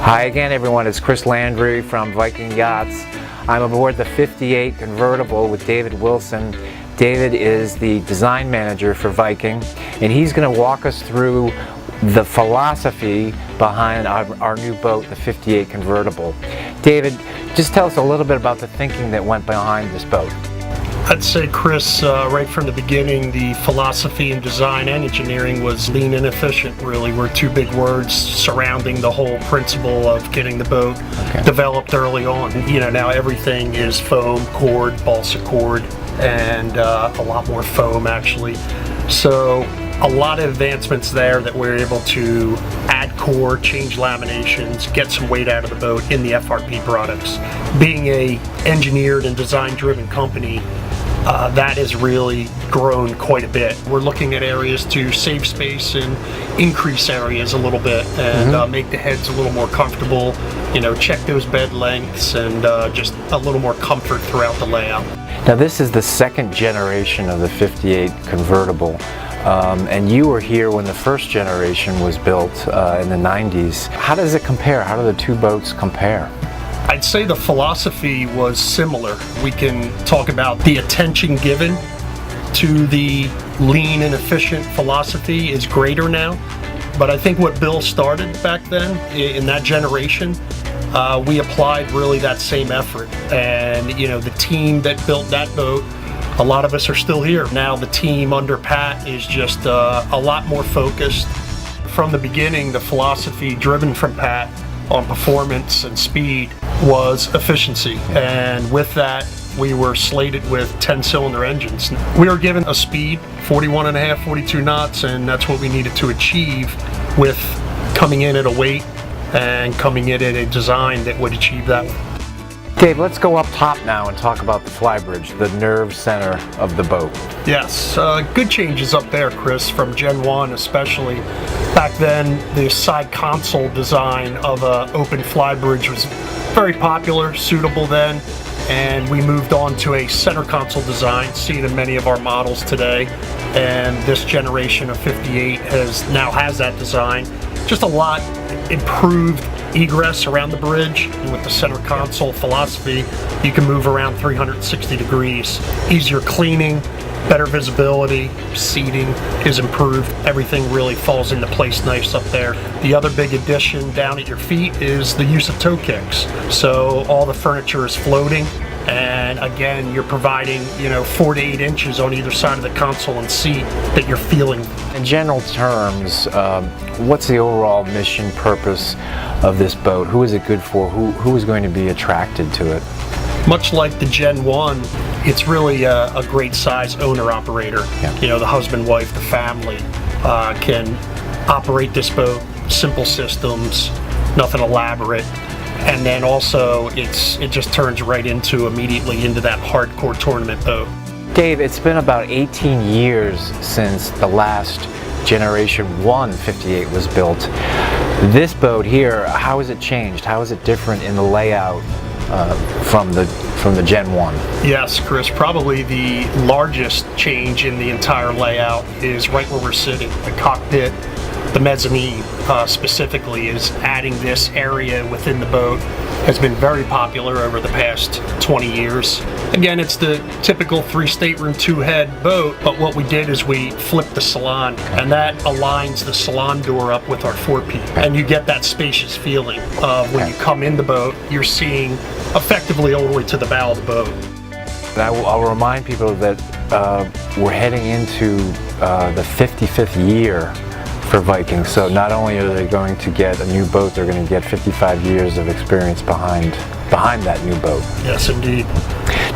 Hi again everyone, it's Chris Landry from Viking Yachts. I'm aboard the 58 Convertible with David Wilson. David is the design manager for Viking, and he's going to walk us through the philosophy behind our new boat, the 58 Convertible. David, just tell us a little bit about the thinking that went behind this boat. I'd say, Chris, right from the beginning, the philosophy in design and engineering was lean and efficient, really, were two big words surrounding the whole principle of getting the boat developed early on. You know, now everything is foam, cord, balsa cord, and a lot more foam, actually. So a lot of advancements there that we're able to add core, change laminations, get some weight out of the boat in the FRP products. Being a engineered and design-driven company, that has really grown quite a bit. We're looking at areas to save space and increase areas a little bit and make the heads a little more comfortable, you know, check those bed lengths and just a little more comfort throughout the layout. Now this is the second generation of the 58 Convertible. And you were here when the first generation was built in the 90s. How does it compare? How do the two boats compare? I'd say the philosophy was similar. We can talk about the attention given to the lean and efficient philosophy is greater now. But I think what Bill started back then, in that generation, we applied really that same effort. And you know, the team that built that boat, a lot of us are still here. Now the team under Pat is just a lot more focused. From the beginning, the philosophy driven from Pat on performance and speed was efficiency, and with that we were slated with 10-cylinder engines. We were given a speed, 41.5, 42 knots, and that's what we needed to achieve with coming in at a weight and coming in at a design that would achieve that. Dave, let's go up top now and talk about the flybridge, the nerve center of the boat. Yes, good changes up there, Chris, from Gen 1 especially. Back then, the side console design of an open flybridge was very popular, suitable then, and we moved on to a center console design, seen in many of our models today, and this generation of 58 now has that design. Just a lot improved egress around the bridge, and with the center console philosophy, you can move around 360 degrees. Easier cleaning, better visibility, seating is improved. Everything really falls into place nice up there. The other big addition down at your feet is the use of toe kicks. So all the furniture is floating, and again, you're providing, you know, 4 to 8 inches on either side of the console and seat that you're feeling. In general terms, what's the overall mission purpose of this boat? Who is it good for? Who is going to be attracted to it? Much like the Gen 1, it's really a great size owner-operator. Yeah. You know, the husband, wife, the family can operate this boat, simple systems, nothing elaborate. And then also it just turns right immediately into that hardcore tournament boat. Dave, it's been about 18 years since the last Generation 1 58 was built. This boat here, how has it changed? How is it different in the layout from the Gen 1? Yes, Chris, probably the largest change in the entire layout is right where we're sitting. The cockpit, the mezzanine specifically, is adding this area within the boat. Has been very popular over the past 20 years. Again, it's the typical 3-stateroom, 2-head boat, but what we did is we flipped the salon, and that aligns the salon door up with our forepeak. And you get that spacious feeling of when you come in the boat, you're seeing effectively all the way to the bow of the boat. I'll remind people that we're heading into the 55th year for Viking. So not only are they going to get a new boat, they're going to get 55 years of experience behind that new boat. Yes, indeed.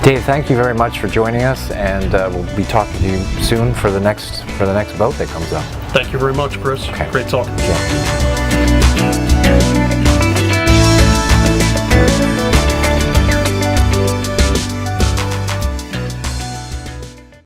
Dave, thank you very much for joining us, and we'll be talking to you soon for the next boat that comes up. Thank you very much, Chris. Okay. Great talking to you.